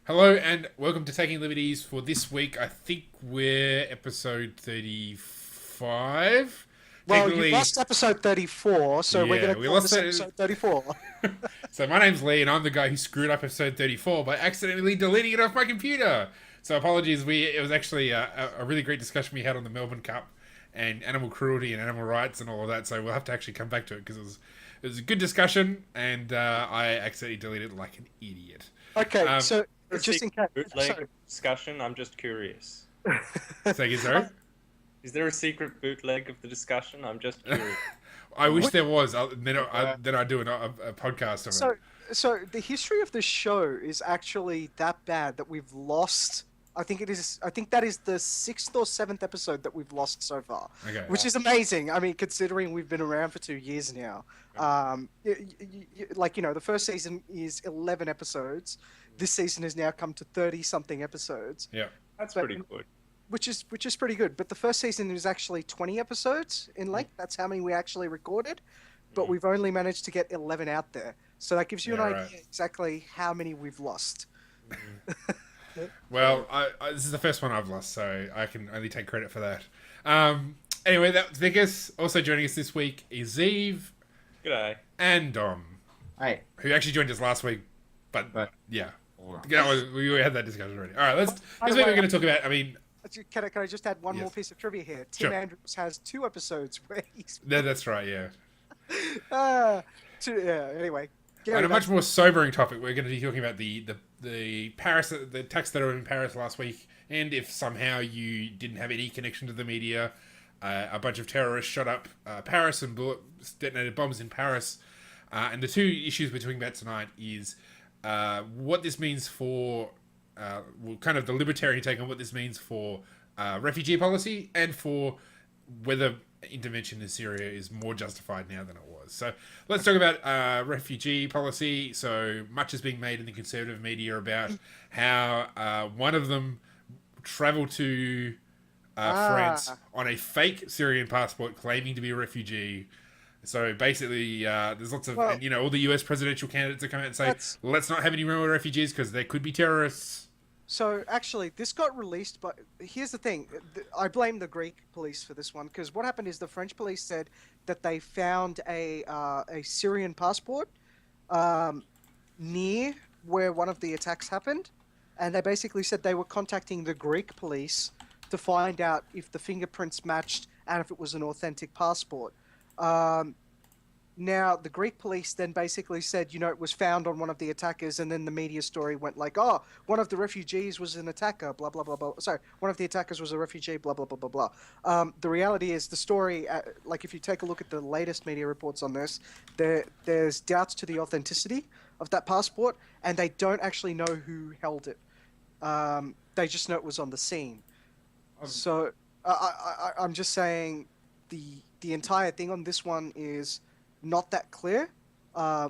Hello and welcome to Taking Liberties for this week. I think we're episode 35. Well, you Technically, lost episode 34, so we're going yeah, to we call lost this it. episode 34. So my name's Lee and I'm the guy who screwed up episode 34 by accidentally deleting it off my computer. So apologies, it was actually a really great discussion we had on the Melbourne Cup and animal cruelty and animal rights and all of that. So we'll have to actually come back to it because it was a good discussion and I accidentally deleted it like an idiot. Okay, Um, so A just in secret case. bootleg discussion? I'm just curious. Say again, sorry? Is there a secret bootleg of the discussion? I'm just curious. I wish What- there was. Then I do a podcast of so, it. so the history of the show is actually that bad that we've lost. I think it is. I think that is the sixth or seventh episode that we've lost so far, Okay. which is amazing. I mean, considering we've been around for 2 years now. The first season is 11 episodes. This season has now come to 30 something episodes. Yeah. That's But- pretty good. which is pretty good. But the first season is actually 20 episodes in length. That's how many we actually recorded, but we've only managed to get 11 out there. So that gives you Yeah, an right. idea exactly how many we've lost. Well, this is the first one I've lost, so I can only take credit for that. Anyway, that was Vickers. Also joining us this week is Eve G'day. and Dom, Hey, who actually joined us last week. But yeah, alright. we had that discussion already. All right, By this the week way, we're going to talk about. I mean, Can I just add one more Yes. piece of trivia here? Tim Sure. Andrews has 2 episodes where he's that's right. Yeah. anyway. On Gary, a much more sobering topic, we're going to be talking about the Paris, the attacks that were in Paris last week, and if somehow you didn't have any connection to the media, a bunch of terrorists shot up Paris and detonated bombs in Paris. And the two issues we're talking about tonight is what this means for, kind of the libertarian take on what this means for refugee policy and for whether intervention in Syria is more justified now than it was. So let's talk about refugee policy. So much is being made in the conservative media about how one of them traveled to France on a fake Syrian passport claiming to be a refugee. So basically, there's lots of, Well- and, all the US presidential candidates that come out and say, That's- let's not have any more refugees because they could be terrorists. So actually, this got released, but here's the thing: I blame the Greek police for this one because what happened is the French police said that they found a Syrian passport near where one of the attacks happened, and they basically said they were contacting the Greek police to find out if the fingerprints matched and if it was an authentic passport. Now, the Greek police then basically said, it was found on one of the attackers, and then the media story went like, oh, one of the refugees was an attacker, blah, blah, blah, blah. Sorry, one of the attackers was a refugee, blah, blah, blah, blah, blah. The reality is the story, if you take a look at the latest media reports on this, there's doubts to the authenticity of that passport, and they don't actually know who held it. They just know it was on the scene. So I'm just saying the entire thing on this one is not that clear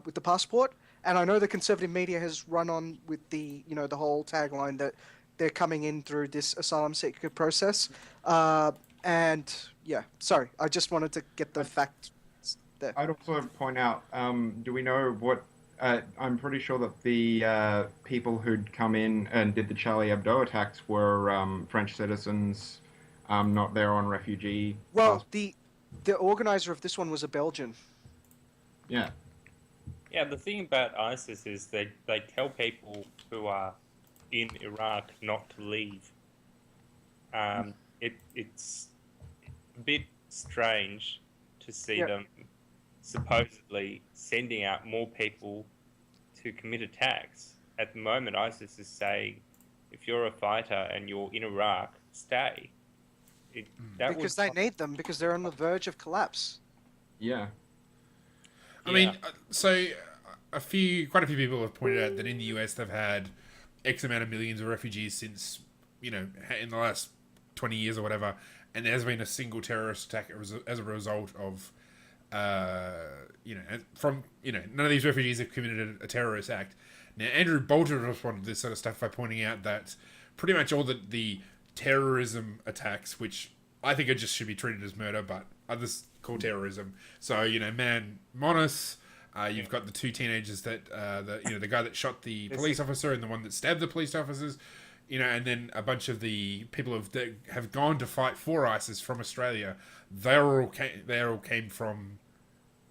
with the passport, and I know the conservative media has run on with the the whole tagline that they're coming in through this asylum seeker process, and yeah, sorry, I just wanted to get the fact there. I'd also point out, do we know what, I'm pretty sure that the people who'd come in and did the Charlie Hebdo attacks were French citizens, not there on refugee. Well, the organizer of this one was a Belgian. Yeah. Yeah, the thing about ISIS is they tell people who are in Iraq not to leave. It's a bit strange to see Yeah. them supposedly sending out more people to commit attacks. At the moment, ISIS is saying, if you're a fighter and you're in Iraq, stay. Because they need them, because they're on the verge of collapse. Yeah. I mean, so quite a few people have pointed out that in the US they've had X amount of millions of refugees since, in the last 20 years or whatever, and there hasn't been a single terrorist attack as a result of, none of these refugees have committed a terrorist act. Now, Andrew Bolter responded to this sort of stuff by pointing out that pretty much all the terrorism attacks, which I think should be treated as murder, but others call terrorism. So, Man Monis, You've got the two teenagers that the guy that shot the police officer and the one that stabbed the police officers, and then a bunch of the people that have gone to fight for ISIS from Australia. They all came from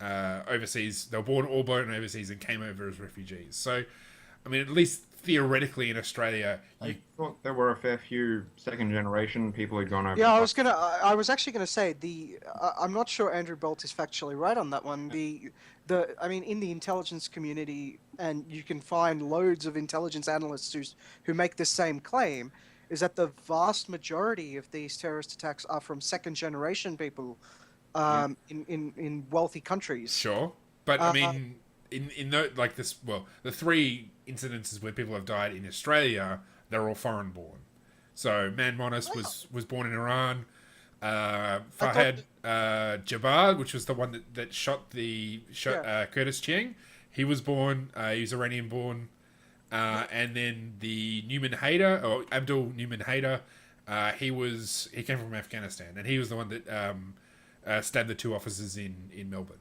overseas. They were all born overseas and came over as refugees. So, I mean, at least theoretically in Australia, I thought there were a fair few second-generation people who'd gone over. Yeah, I was actually gonna say I'm not sure Andrew Bolt is factually right on that one. I mean, in the intelligence community, and you can find loads of intelligence analysts who make the same claim, is that the vast majority of these terrorist attacks are from second-generation people, in wealthy countries. Sure, but I mean, the three incidences where people have died in Australia, they're all foreign born. So Man Monis was born in Iran. Farhad Jabbar, which was the one that shot Curtis Chiang, he was born. He was Iranian born. And then the Abdul Newman Haider, he came from Afghanistan, and he was the one that stabbed the two officers in Melbourne.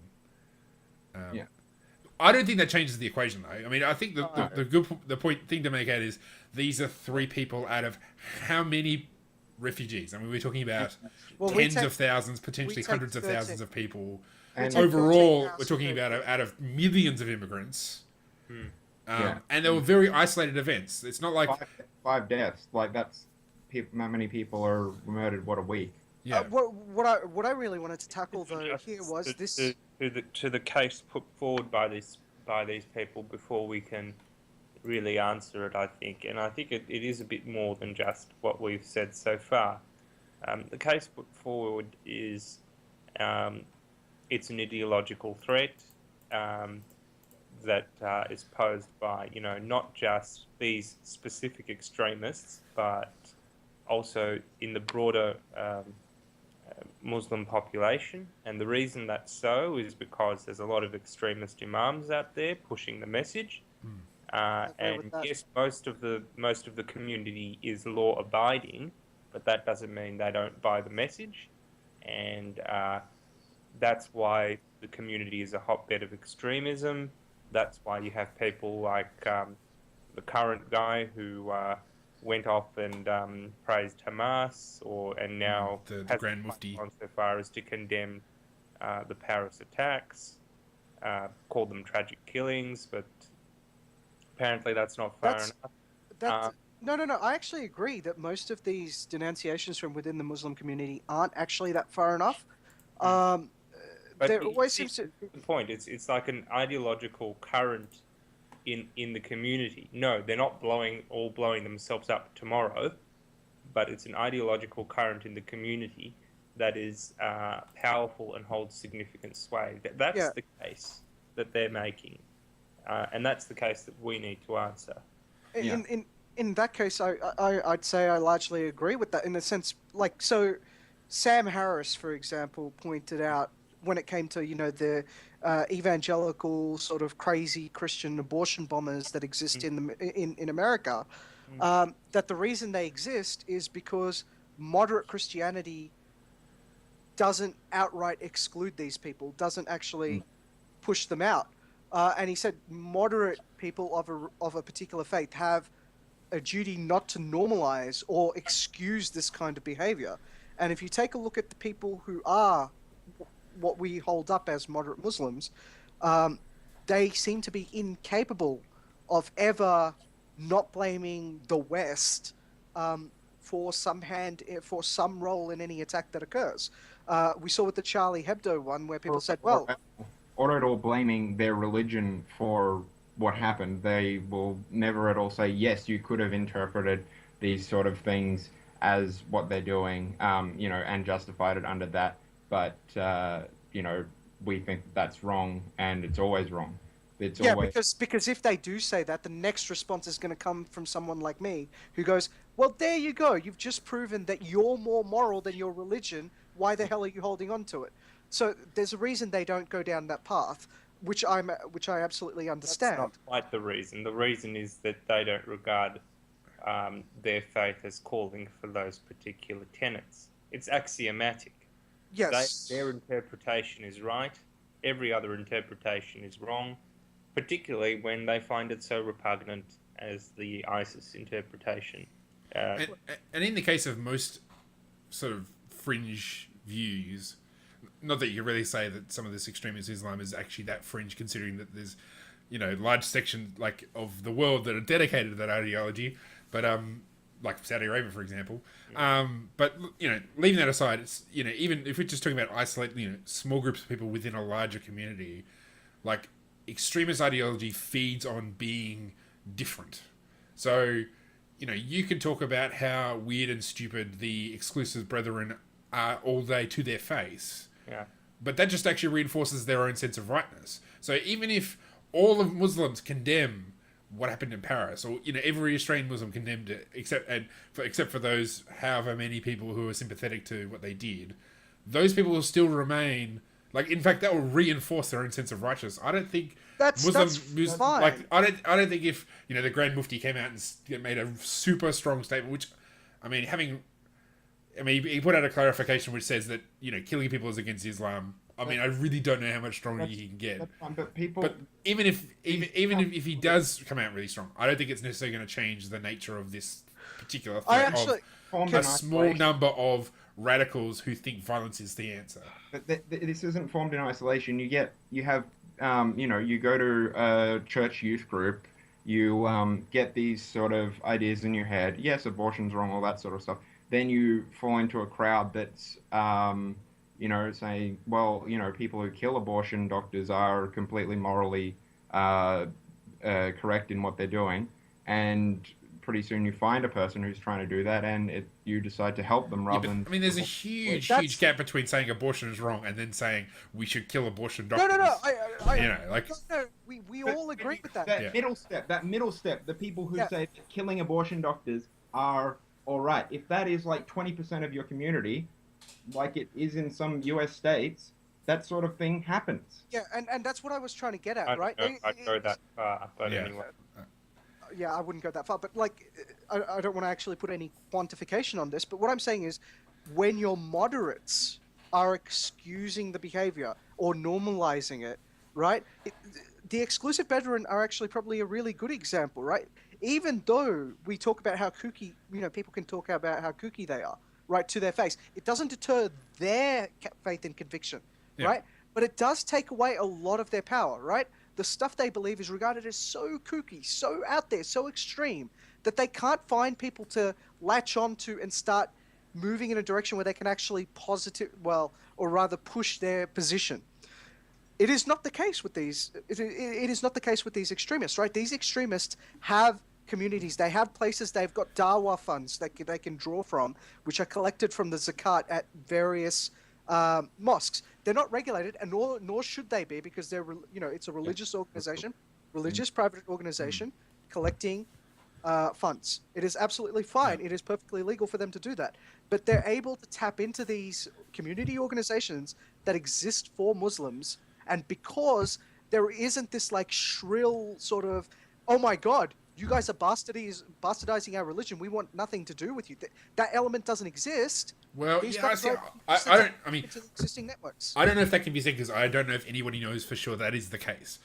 I don't think that changes the equation, though. I mean, I think the thing to make out is these are three people out of how many refugees? I mean, we're talking about tens of thousands, potentially hundreds of thousands of people. And overall, we're talking about out of millions of immigrants. And they were very isolated events. It's not like five deaths. Like that's how many people are murdered? What a week. Yeah. What I really wanted to tackle though here was this to the case put forward by these people before we can really answer it. I think it is a bit more than just what we've said so far. The case put forward is it's an ideological threat that is posed by not just these specific extremists, but also in the broader Muslim population. And the reason that's so is because there's a lot of extremist imams out there pushing the message. And yes, most of the community is law abiding, but that doesn't mean they don't buy the message. And that's why the community is a hotbed of extremism. That's why you have people like the current guy who went off and praised Hamas, and now the Grand Mufti gone so far as to condemn the Paris attacks, called them tragic killings, but apparently that's not fair enough. No. I actually agree that most of these denunciations from within the Muslim community aren't actually that far enough. But there always seems to the point. It's like an ideological current in the community. No, they're not blowing themselves up tomorrow, but it's an ideological current in the community that is powerful and holds significant sway. That's the case that they're making, and that's the case that we need to answer. In that case, I'd say I largely agree with that in the sense, like, so Sam Harris, for example, pointed out when it came to the evangelical sort of crazy Christian abortion bombers that exist in America, that the reason they exist is because moderate Christianity doesn't outright exclude these people, doesn't actually push them out. And he said moderate people of a particular faith have a duty not to normalize or excuse this kind of behavior. And if you take a look at the people who are what we hold up as moderate Muslims, they seem to be incapable of ever not blaming the West for some role in any attack that occurs. We saw with the Charlie Hebdo one where people said, well... Or at all blaming their religion for what happened. They will never at all say, yes, you could have interpreted these sort of things as what they're doing, and justified it under that. But, we think that's wrong, and it's always wrong. Because if they do say that, the next response is going to come from someone like me who goes, well, there you go. You've just proven that you're more moral than your religion. Why the hell are you holding on to it? So there's a reason they don't go down that path, which I absolutely understand. That's not quite the reason. The reason is that they don't regard their faith as calling for those particular tenets. It's axiomatic. Yes. Their interpretation is right. every other interpretation is wrong, particularly when they find it so repugnant as the ISIS interpretation. And in the case of most sort of fringe views, not that you can really say that some of this extremist Islam is actually that fringe, considering that there's, large sections of the world that are dedicated to that ideology, but like Saudi Arabia, for example. But leaving that aside, it's even if we're just talking about small groups of people within a larger community, like extremist ideology feeds on being different. So, you can talk about how weird and stupid the exclusive brethren are all day to their face. Yeah. But that just actually reinforces their own sense of rightness. So even if all of Muslims condemn what happened in Paris, or every Australian Muslim condemned it, except for those however many people who are sympathetic to what they did, those people will still remain. In fact, that will reinforce their own sense of righteousness. I don't think that's fine. I don't think if the Grand Mufti came out and made a super strong statement, which, he put out a clarification which says that killing people is against Islam. I really don't know how much stronger you can get. But even if he does come out really strong, I don't think it's necessarily going to change the nature of this particular threat of a small number of radicals who think violence is the answer. But this isn't formed in isolation. You go to a church youth group, you get these sort of ideas in your head. Yes, abortion's wrong, all that sort of stuff. Then you fall into a crowd that's, saying, well, people who kill abortion doctors are completely morally correct in what they're doing, and pretty soon you find a person who's trying to do that, and you decide to help them rather than... there's a huge gap between saying abortion is wrong and then saying we should kill abortion doctors. No, we all agree with that. That middle step, the people who say that killing abortion doctors are all right. If that is 20% of your community, like it is in some US states, that sort of thing happens. Yeah, and that's what I was trying to get at, right? I'd go that far, but anyway. Yeah, I wouldn't go that far, but I don't want to actually put any quantification on this, but what I'm saying is when your moderates are excusing the behavior or normalizing it, right? The exclusive brethren are actually probably a really good example, right? Even though we talk about how kooky, people can talk about how kooky they are, right, to their face, it doesn't deter their faith and conviction, right? But it does take away a lot of their power, right? The stuff they believe is regarded as so kooky, so out there, so extreme, that they can't find people to latch onto and start moving in a direction where they can actually push their position. It is not the case with these. It is not the case with these extremists, right? These extremists have communities. They have places. They've got dawa funds that they can draw from, which are collected from the zakat at various mosques. They're not regulated, and nor should they be, because they're it's a religious organization, religious private organization collecting funds. It is absolutely fine. It is perfectly legal for them to do that. But they're able to tap into these community organizations that exist for Muslims, and because there isn't this shrill sort of, oh my God, you guys are bastardizing our religion, we want nothing to do with you. That element doesn't exist. Well, it's existing networks. I don't know if that can be said, because I don't know if anybody knows for sure that is the case.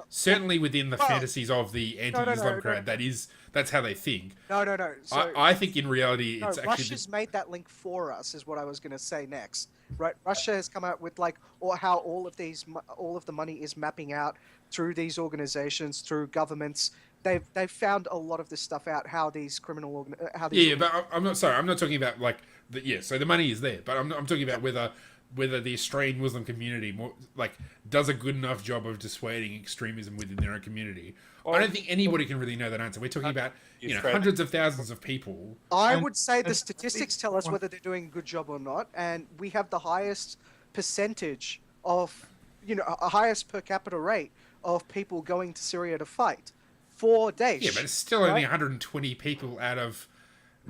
Certainly within the fantasies of the anti-Islam crowd, that's how they think. No. So, I think in reality, it's actually... Russia's made that link for us, is what I was going to say next. Right? Russia has come out with how all of the money is mapping out through these organizations, through governments. They've found a lot of this stuff out. How these criminal but I'm not talking about so the money is there, but I'm talking about whether the Australian Muslim community does a good enough job of dissuading extremism within their own community. I don't think anybody can really know that answer. We're talking about hundreds of thousands of people. I would say the statistics tell us whether they're doing a good job or not, and we have the highest percentage of a highest per capita rate of people going to Syria to fight for Daesh. Yeah, but it's still only 120 people out of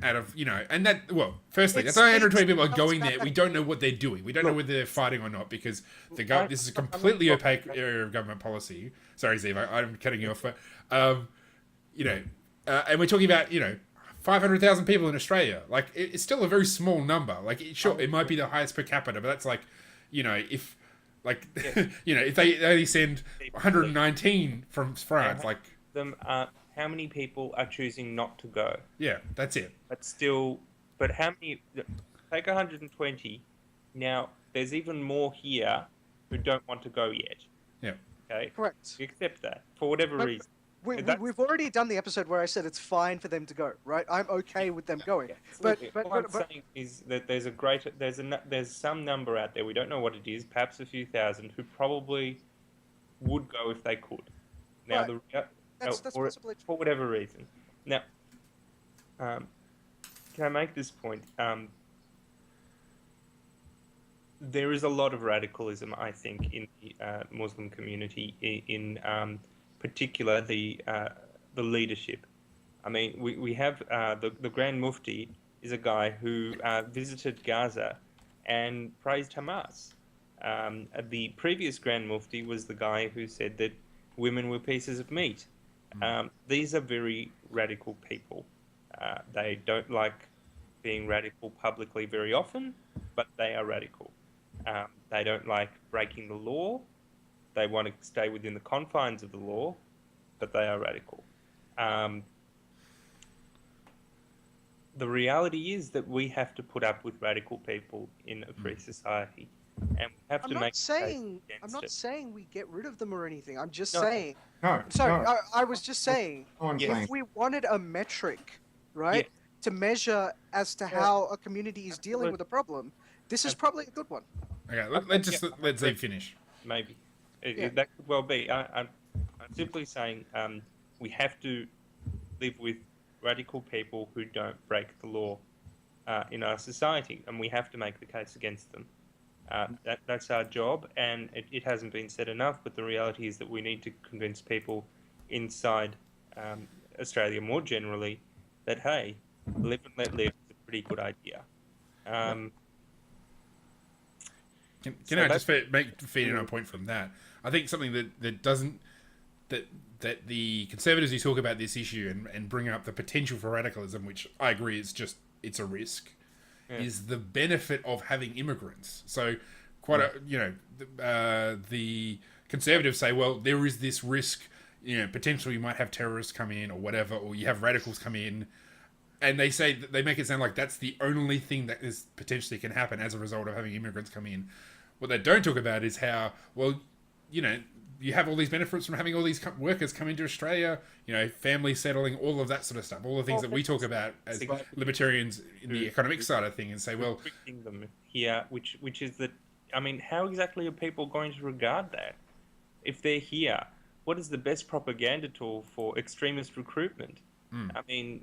and that, firstly, that's only 120 people are going there. We don't know what they're doing. We don't know whether they're fighting or not, because this is a completely opaque area of government policy. Sorry, Steve, I'm cutting you off, but and we're talking about 500,000 people in Australia. It's still a very small number. It might be the highest per capita, but that's if Like, Yeah. if they only send 119 from France, How how many people are choosing not to go? yeah, that's it. But how many? Take 120. Now, there's even more here who don't want to go yet. Yeah. Okay, Correct. we accept that for whatever But reason. we've already done the episode where I said it's fine for them to go, right? I'm okay with them going. Yeah, But absolutely. All I'm saying is that there's some number out there, we don't know what it is, perhaps a few thousand, who probably would go if they could. Now, Right. That's or possibly for whatever reason. Now, can I make this point? There is a lot of radicalism, I think, in the Muslim community, in particular the leadership. I mean, we have the Grand Mufti is a guy who visited Gaza and praised Hamas. The previous Grand Mufti was the guy who said that women were pieces of meat. These are very radical people. They don't like being radical publicly very often, but they are radical. They don't like breaking the law. They want to stay within the confines of the law, but they are radical. The reality is that we have to put up with radical people in a free society, and we have to make. I'm not saying we get rid of them or anything. I'm just No. saying. No, Sorry, no. I was just saying. No one's Yes. saying. If we wanted a metric, right, to measure as to how a community is dealing with a problem, this is probably a good one. Okay, let Zeke finish. Maybe Yeah. that could well be. I'm simply saying we have to live with radical people who don't break the law in our society, and we have to make the case against them. That's our job, and it hasn't been said enough, but the reality is that we need to convince people inside Australia more generally that, hey, live and let live is a pretty good idea. Can I just feed in a point from that? I think something that doesn't that the conservatives who talk about this issue and bring up the potential for radicalism, which I agree it's a risk, is the benefit of having immigrants. So the conservatives say, well, there is this risk, potentially you might have terrorists come in or whatever, or you have radicals come in, and they make it sound like that's the only thing that is potentially can happen as a result of having immigrants come in. What they don't talk about is how, well, you have all these benefits from having all these workers come into Australia, family settling, all of that sort of stuff, all the things that we talk about as libertarians in the economic side of things, and say, well, restricting them here, which is that, I mean, how exactly are people going to regard that? If they're here, what is the best propaganda tool for extremist recruitment? I mean,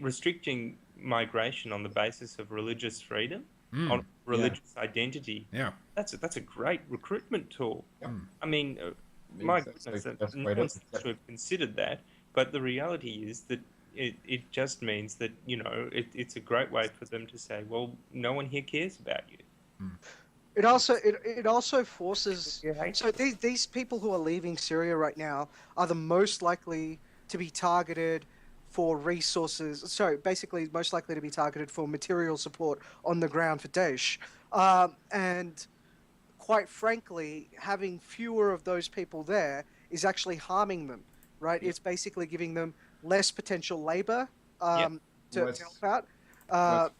restricting migration on the basis of religious freedom, on religious identity. Yeah, that's a great recruitment tool. I mean, my goodness, no one seems to have considered that. But the reality is that it just means that it's a great way for them to say, well, no one here cares about you. It also forces. So these people who are leaving Syria right now are the most likely to be targeted for resources. So basically, most likely to be targeted for material support on the ground for Daesh. And quite frankly, having fewer of those people there is actually harming them, right? It's basically giving them less potential labor to help out.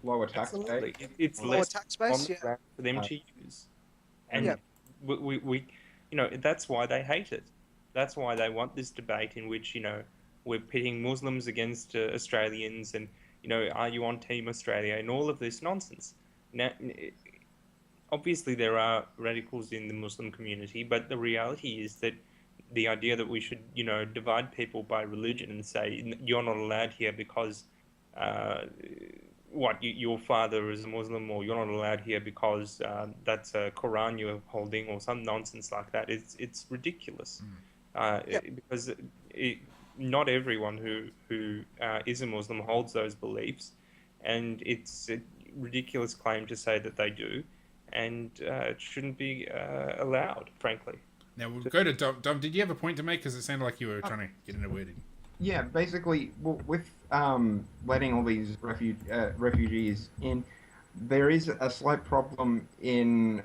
Lower tax base. It's Lower less tax base, on for them to use. And we that's why they hate it. That's why they want this debate in which, we're pitting Muslims against Australians and, are you on Team Australia and all of this nonsense. Now, obviously there are radicals in the Muslim community, but the reality is that the idea that we should, divide people by religion and say you're not allowed here because your father is a Muslim, or you're not allowed here because that's a Quran you're holding, or some nonsense like that. It's ridiculous because not everyone who is a Muslim holds those beliefs, and it's a ridiculous claim to say that they do, and it shouldn't be allowed, frankly. Now we'll go to Dom. Dom, did you have a point to make? Because it sounded like you were trying to get into wording. Yeah, basically, with letting all these refugees in, there is a slight problem in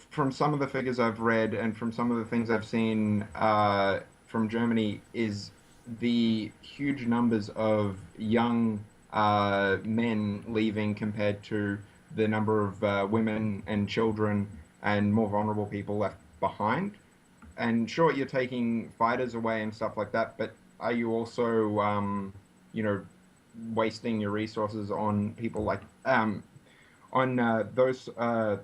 from some of the figures I've read and from some of the things I've seen from Germany, is the huge numbers of young men leaving compared to the number of women and children and more vulnerable people left behind. And sure, you're taking fighters away and stuff like that, but are you also, you know, wasting your resources on people like on those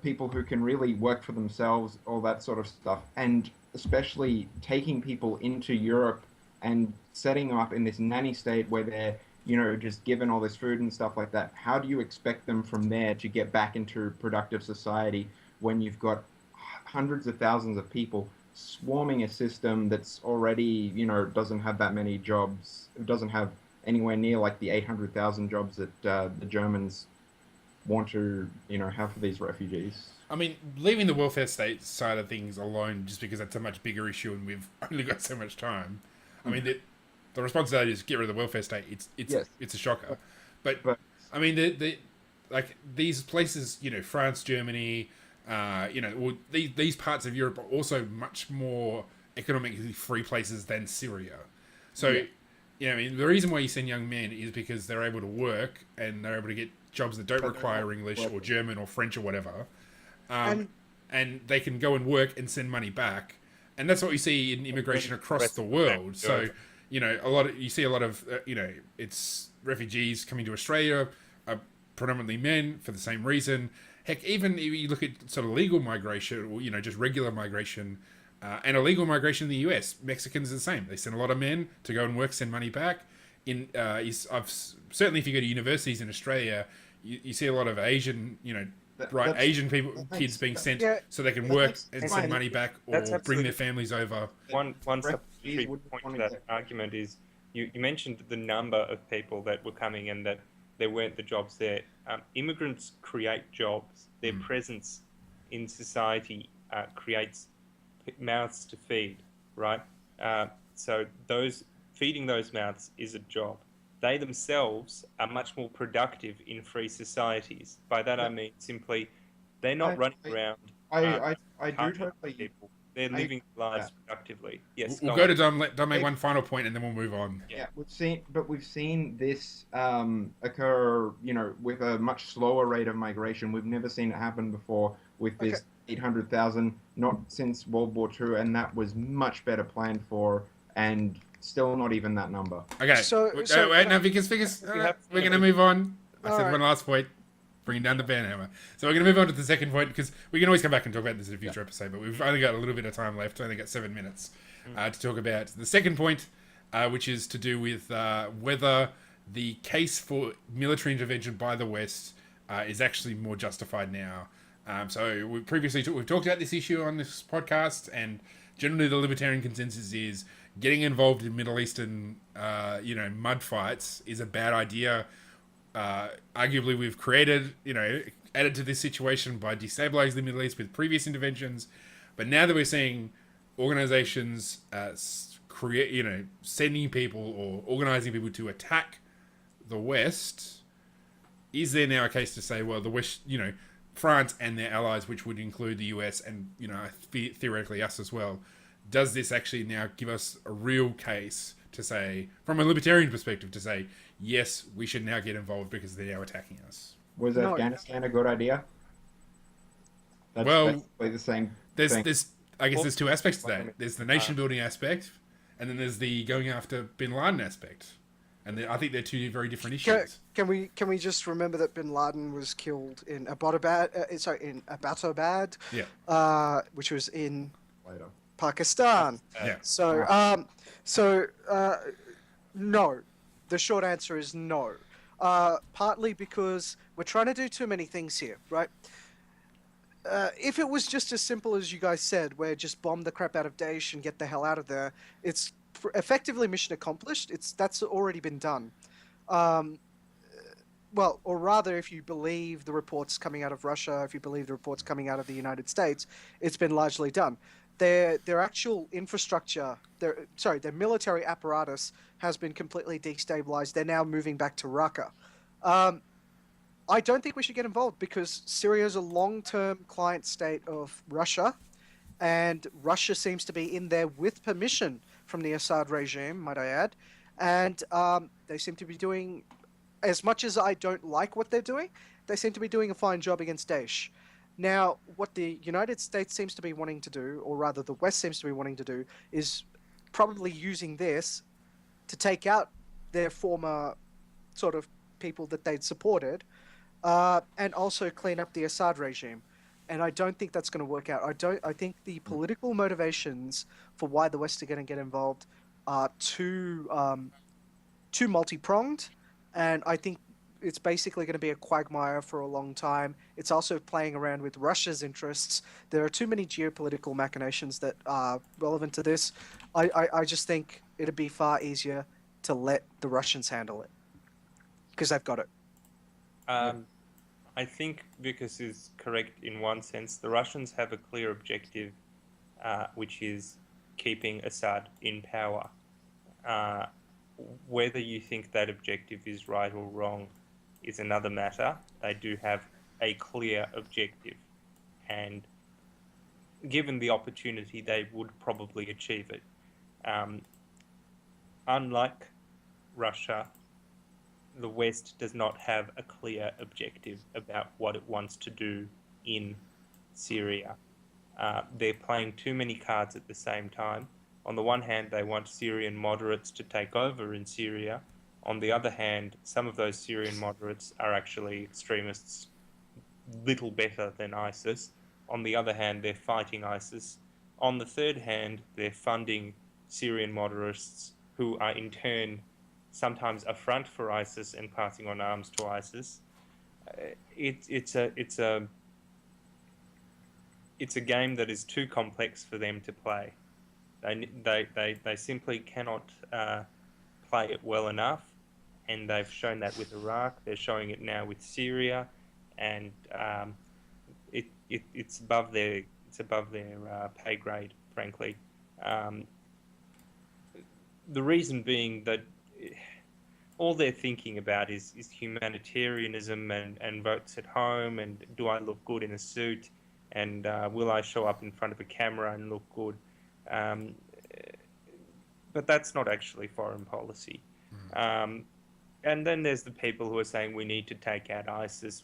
people who can really work for themselves, all that sort of stuff, and especially taking people into Europe and setting up in this nanny state where they're, you know, just given all this food and stuff like that. How do you expect them from there to get back into productive society when you've got hundreds of thousands of people swarming a system that's already, you know, doesn't have that many jobs, doesn't have anywhere near like the 800,000 jobs that the Germans want to, you know, have for these refugees? I mean, leaving the welfare state side of things alone, just because that's a much bigger issue and we've only got so much time. I mean, the response to that is get rid of the welfare state. It's a shocker, but I mean, the like these places, you know, France, Germany, you know, well, these parts of Europe are also much more economically free places than Syria. So, you know, I mean, the reason why you send young men is because they're able to work and they're able to get jobs that don't require English or German or French or whatever. And they can go and work and send money back. And that's what we see in immigration across the world. So, you know, you see a lot of, you know, it's refugees coming to Australia, are predominantly men for the same reason. Heck, even if you look at sort of legal migration or, you know, just regular migration and illegal migration in the US, Mexicans are the same. They send a lot of men to go and work, send money back. Certainly if you go to universities in Australia, you see a lot of Asian, you know, Asian kids being sent so they can work and send money back or bring their families over. One supplementary point to that argument is you mentioned the number of people that were coming and that there weren't the jobs there. Immigrants create jobs. Their presence in society creates mouths to feed, right? So feeding those mouths is a job. They themselves are much more productive in free societies. By that I mean simply, they're not running around. I do totally. People. They're living lives productively. Yes. We'll go to Dom. Let Dom make one final point, and then we'll move on. Yeah, we've seen this occur, you know, with a much slower rate of migration. We've never seen it happen before with this 800,000, not since World War II, and that was much better planned for, and still not even that number. Okay. So wait, no, because we're going to move on. I said one last point, bringing down the banhammer. So we're going to move on to the second point, because we can always come back and talk about this in a future episode, but we've only got a little bit of time left. Only got 7 minutes to talk about the second point, which is to do with whether the case for military intervention by the West is actually more justified now. So we've talked about this issue on this podcast, and generally the libertarian consensus is getting involved in Middle Eastern, you know, mud fights is a bad idea. Arguably, we've added to this situation by destabilizing the Middle East with previous interventions. But now that we're seeing organizations sending people or organizing people to attack the West, is there now a case to say, well, the West, you know, France and their allies, which would include the US and, you know, theoretically us as well, does this actually now give us a real case to say, from a libertarian perspective, to say, yes, we should now get involved because they're now attacking us? Was Afghanistan a good idea? That's basically the same thing. There's two aspects to that. There's the nation building aspect, and then there's the going after Bin Laden aspect. And I think they're two very different issues. Can we just remember that Bin Laden was killed in Abbottabad, which was in Pakistan. Yeah. So no. The short answer is no. Partly because we're trying to do too many things here, right? If it was just as simple as you guys said, where just bomb the crap out of Daesh and get the hell out of there, it's effectively mission accomplished. That's already been done. Well, or rather, if you believe the reports coming out of Russia, if you believe the reports coming out of the United States, it's been largely done. Their actual infrastructure, their military apparatus has been completely destabilized. They're now moving back to Raqqa. I don't think we should get involved because Syria is a long-term client state of Russia, and Russia seems to be in there with permission from the Assad regime, might I add. And they seem to be doing, as much as I don't like what they're doing, they seem to be doing a fine job against Daesh. Now, what the United States seems to be wanting to do, or rather the West seems to be wanting to do, is probably using this to take out their former sort of people that they'd supported, and also clean up the Assad regime. And I don't think that's going to work out. I think the political motivations for why the West are going to get involved are too multi-pronged, and I think it's basically going to be a quagmire for a long time. It's also playing around with Russia's interests. There are too many geopolitical machinations that are relevant to this. I just think it'd be far easier to let the Russians handle it because they've got it. I think Vickers is correct in one sense. The Russians have a clear objective, which is keeping Assad in power. Whether you think that objective is right or wrong is another matter. They do have a clear objective, and given the opportunity, they would probably achieve it. Unlike Russia, the West does not have a clear objective about what it wants to do in Syria. They're playing too many cards at the same time. On the one hand, they want Syrian moderates to take over in Syria. On the other hand, some of those Syrian moderates are actually extremists, little better than ISIS. On the other hand, they're fighting ISIS. On the third hand, they're funding Syrian moderates who are in turn sometimes a front for ISIS and passing on arms to ISIS. It's a game that is too complex for them to play. They simply cannot play it well enough, and they've shown that with Iraq. They're showing it now with Syria, and it's above their pay grade, frankly. The reason being that all they're thinking about is humanitarianism and votes at home, and do I look good in a suit, and will I show up in front of a camera and look good. But that's not actually foreign policy. And then there's the people who are saying we need to take out ISIS,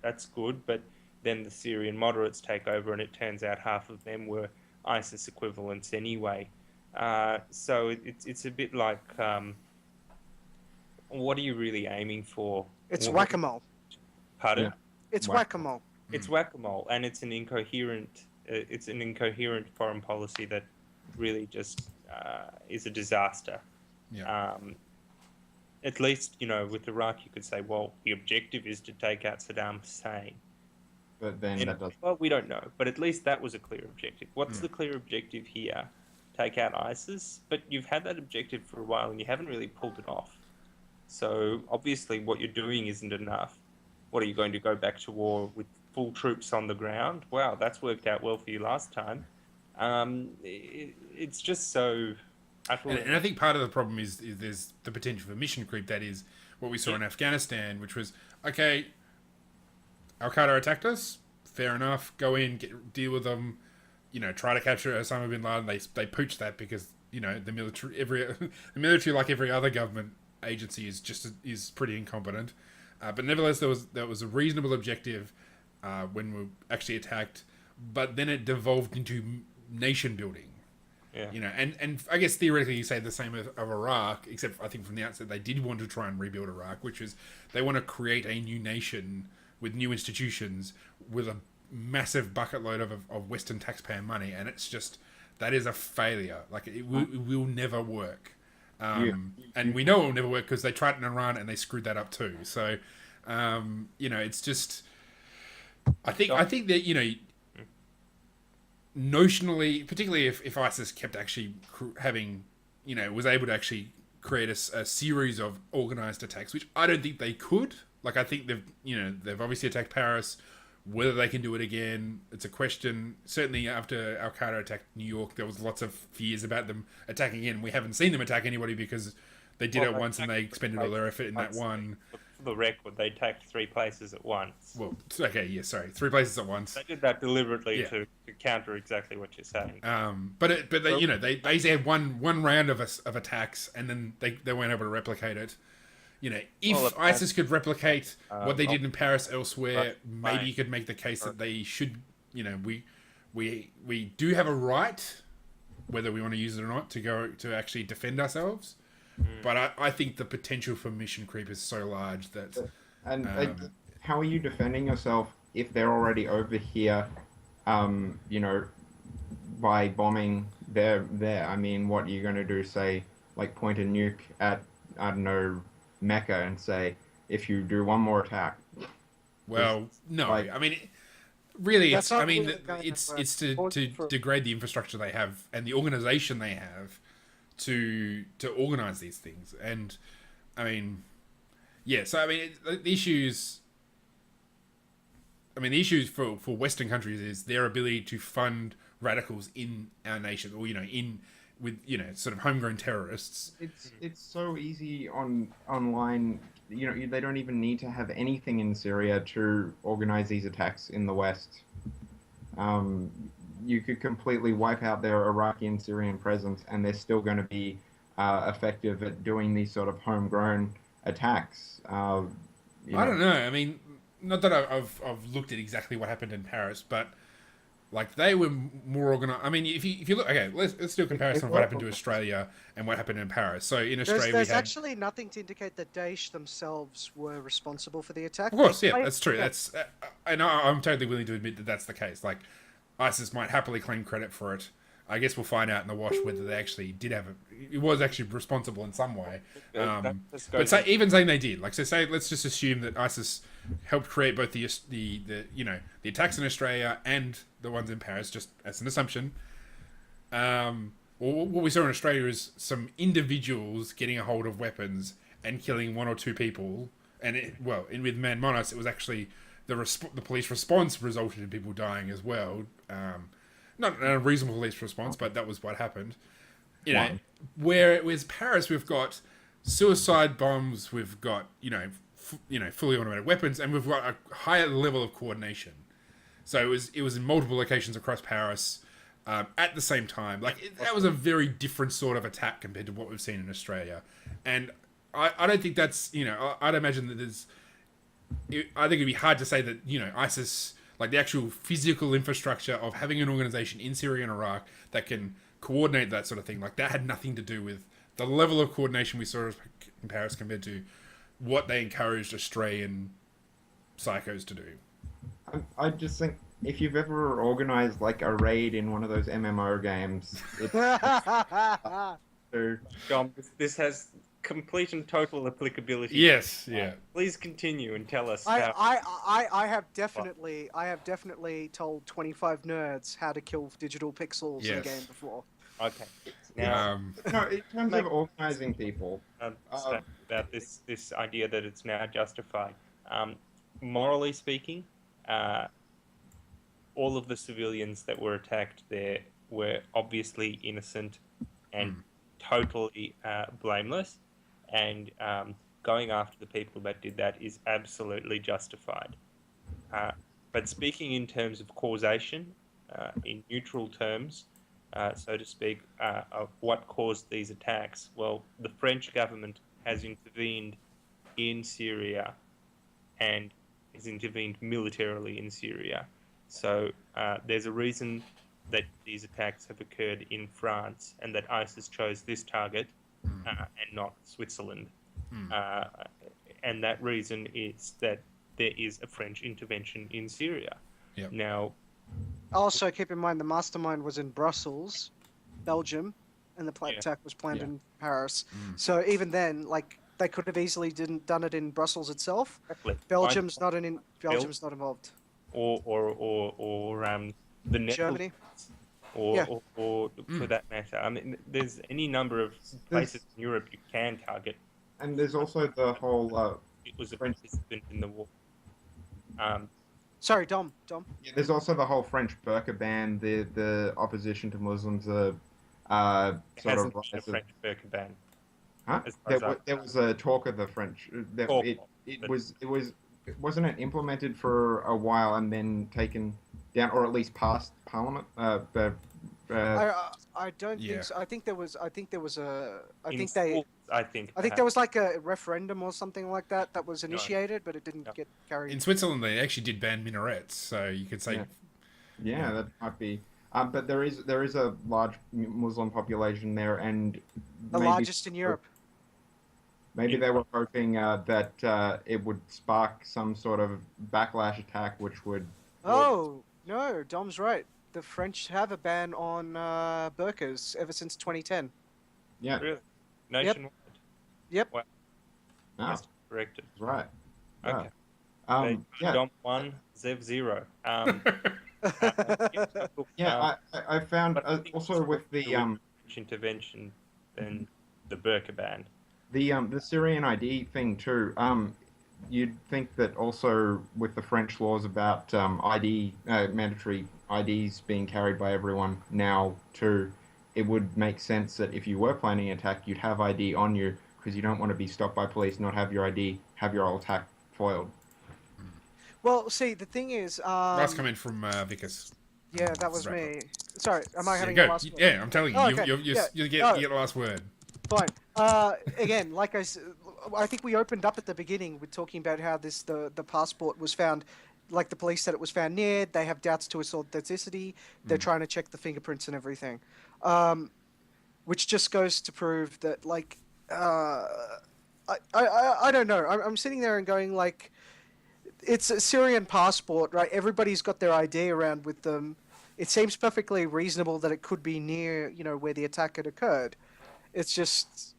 That's good, but then the Syrian moderates take over and it turns out half of them were ISIS equivalents anyway. So it's a bit like, what are you really aiming for? It's whack-a-mole. Pardon? Yeah. It's whack-a-mole. It's whack-a-mole, and it's an incoherent foreign policy that really just is a disaster. Yeah. At least, with Iraq, you could say, well, the objective is to take out Saddam Hussein. But then that does. Well, we don't know, but at least that was a clear objective. What's the clear objective here? Take out ISIS, but you've had that objective for a while and you haven't really pulled it off. So obviously what you're doing isn't enough. What are you going to go back to war with full troops on the ground? Wow, that's worked out well for you last time. It's just so... And I think part of the problem is there's the potential for mission creep. That is what we saw in Afghanistan, which was, okay, Al-Qaeda attacked us, fair enough, go in, deal with them, try to capture Osama bin Laden. They pooched that because, the military, like every other government agency, is pretty incompetent. But nevertheless, there was a reasonable objective when we actually attacked, but then it devolved into nation building. Yeah. And I guess theoretically you say the same of Iraq, except I think from the outset they did want to try and rebuild Iraq, which is they want to create a new nation with new institutions with a massive bucket load of Western taxpayer money, and it's just, that is a failure. Like, it will never work. And we know it will never work because they tried it in Iran and they screwed that up too. So, it's just, I think that, notionally, particularly if ISIS kept actually having, was able to actually create a series of organized attacks, which I don't think they could. Like, I think they've obviously attacked Paris. Whether they can do it again, it's a question. Certainly after Al-Qaeda attacked New York, there was lots of fears about them attacking again. We haven't seen them attack anybody because they did it once and they expended all their effort in that one. for the record, they attacked 3 places at once. Well, okay, yeah, sorry, 3 places at once. They did that deliberately to counter exactly what you're saying. But they, you know, they had one round of attacks, and then they weren't able to replicate it. You know, if ISIS could replicate what they did in Paris elsewhere, maybe you could make the case that they should. You know, we do have a right, whether we want to use it or not, to go to actually defend ourselves. But I think the potential for mission creep is so large that. And how are you defending yourself if they're already over here? You know, by bombing there. I mean, what are you going to do? Say, like, point a nuke at, I don't know, Mecca and say, if you do one more attack. Well, no. Like, I mean, really, it's really to degrade the infrastructure they have and the organization they have to organize these things. And I mean, yeah. So I mean, the issues. I mean, the issues for Western countries is their ability to fund radicals in our nation, or with sort of homegrown terrorists. It's so easy online. You know, they don't even need to have anything in Syria to organize these attacks in the West. You could completely wipe out their Iraqi and Syrian presence, and they're still going to be effective at doing these sort of homegrown attacks. I don't know. I mean, not that I've looked at exactly what happened in Paris, but like they were more organized. I mean, if you look, okay, let's do a comparison of what happened to Australia and what happened in Paris. So in Australia, there's actually nothing to indicate that Daesh themselves were responsible for the attack. Of course, yeah, that's true. That's and I'm totally willing to admit that that's the case. Like ISIS might happily claim credit for it. I guess we'll find out in the wash whether they actually did have it was actually responsible in some way. But even saying they did, like, so say let's just assume that ISIS helped create both the attacks in Australia and the ones in Paris, just as an assumption. What we saw in Australia is some individuals getting a hold of weapons and killing 1 or 2 people, and with Man Monos, it was actually the police response resulted in people dying as well. Not a reasonable police response, but that was what happened. You know, whereas Paris, we've got suicide bombs, we've got fully automated weapons, and we've got a higher level of coordination. So it was in multiple locations across Paris at the same time. Like that was a very different sort of attack compared to what we've seen in Australia, and I don't think that's I'd imagine that I think it'd be hard to say that ISIS. Like the actual physical infrastructure of having an organization in Syria and Iraq that can coordinate that sort of thing, like that had nothing to do with the level of coordination we saw in Paris compared to what they encouraged Australian psychos to do. I just think if you've ever organized like a raid in one of those MMO games, this has complete and total applicability. Yes, yeah. Please continue and tell us. I have definitely told 25 nerds how to kill digital pixels in a game before. Okay. Now, no, in terms of organizing people, about this idea that it's now justified. Morally speaking, all of the civilians that were attacked there were obviously innocent and totally blameless. And going after the people that did that is absolutely justified. But speaking in terms of causation, in neutral terms, so to speak, of what caused these attacks, well, the French government has intervened in Syria and has intervened militarily in Syria. So there's a reason that these attacks have occurred in France and that ISIS chose this target and not Switzerland. And that reason is that there is a French intervention in Syria. Yep. Now, also keep in mind the mastermind was in Brussels, Belgium, and the attack was planned in Paris. So even then, like, they could have easily done it in Brussels itself. Exactly. Belgium's not involved. Or the Netherlands. Germany. Or for that matter. I mean, there's any number of places in Europe you can target. And there's also the whole... it was a participant in the war. Sorry, Dom. Yeah, there's also the whole French burqa ban, the opposition to Muslims, It hasn't been a French burqa ban. Huh? As far as There was a talk of the French. Talk, Wasn't it implemented for a while and then taken down, or at least passed Parliament? I don't Yeah. think so. I think there was a. in schools, I think. I think there was like a referendum or something like that was No. initiated, but it didn't No. get carried. In Switzerland, they actually did ban minarets, so you could say, Yeah, that might be. But there is a large Muslim population there, and The largest in Europe. maybe they were hoping that it would spark some sort of backlash attack, which would. Oh no, Dom's right. The French have a ban on burqas ever since 2010. Yeah, Really? Nationwide? Yep. Wow. no, Yes, corrected. that's right. Okay. Yeah, Dom 1, Zev 0. I found but I think also it's with the French intervention than the burqa ban. the Syrian ID thing too. You'd think that also with the French laws about ID mandatory IDs being carried by everyone now too, it would make sense that if you were planning an attack, you'd have ID on you because you don't want to be stopped by police, not have your ID, have your whole attack foiled. Well, see, the thing is, last comment from Vickers. yeah, that was Wrap up. me. Sorry, am I Yeah, having go. the last word? Yeah, I'm telling you, Oh, you, okay. you, Yeah. you get Oh. the last word. Fine. Again, like I think we opened up at the beginning with talking about how the passport was found, like the police said it was found near. They have doubts to its authenticity. They're trying to check the fingerprints and everything, which just goes to prove that, like, I don't know. I'm sitting there and going like, it's a Syrian passport, right? Everybody's got their ID around with them. It seems perfectly reasonable that it could be near, where the attack had occurred. It's just,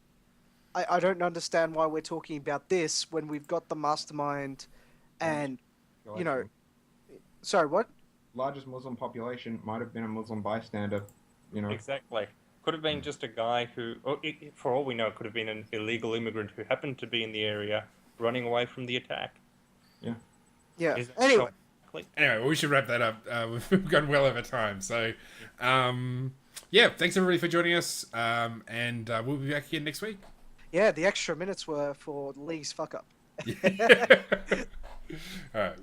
I don't understand why we're talking about this when we've got the mastermind and, sorry, what? Largest Muslim population might have been a Muslim bystander, Exactly. Could have been just a guy who, for all we know, could have been an illegal immigrant who happened to be in the area running away from the attack. Yeah. Is that Anyway, Anyway, we should wrap that up. We've gone well over time. So, yeah, thanks everybody for joining us. And we'll be back again next week. yeah, the extra minutes were for Lee's fuck up. All right.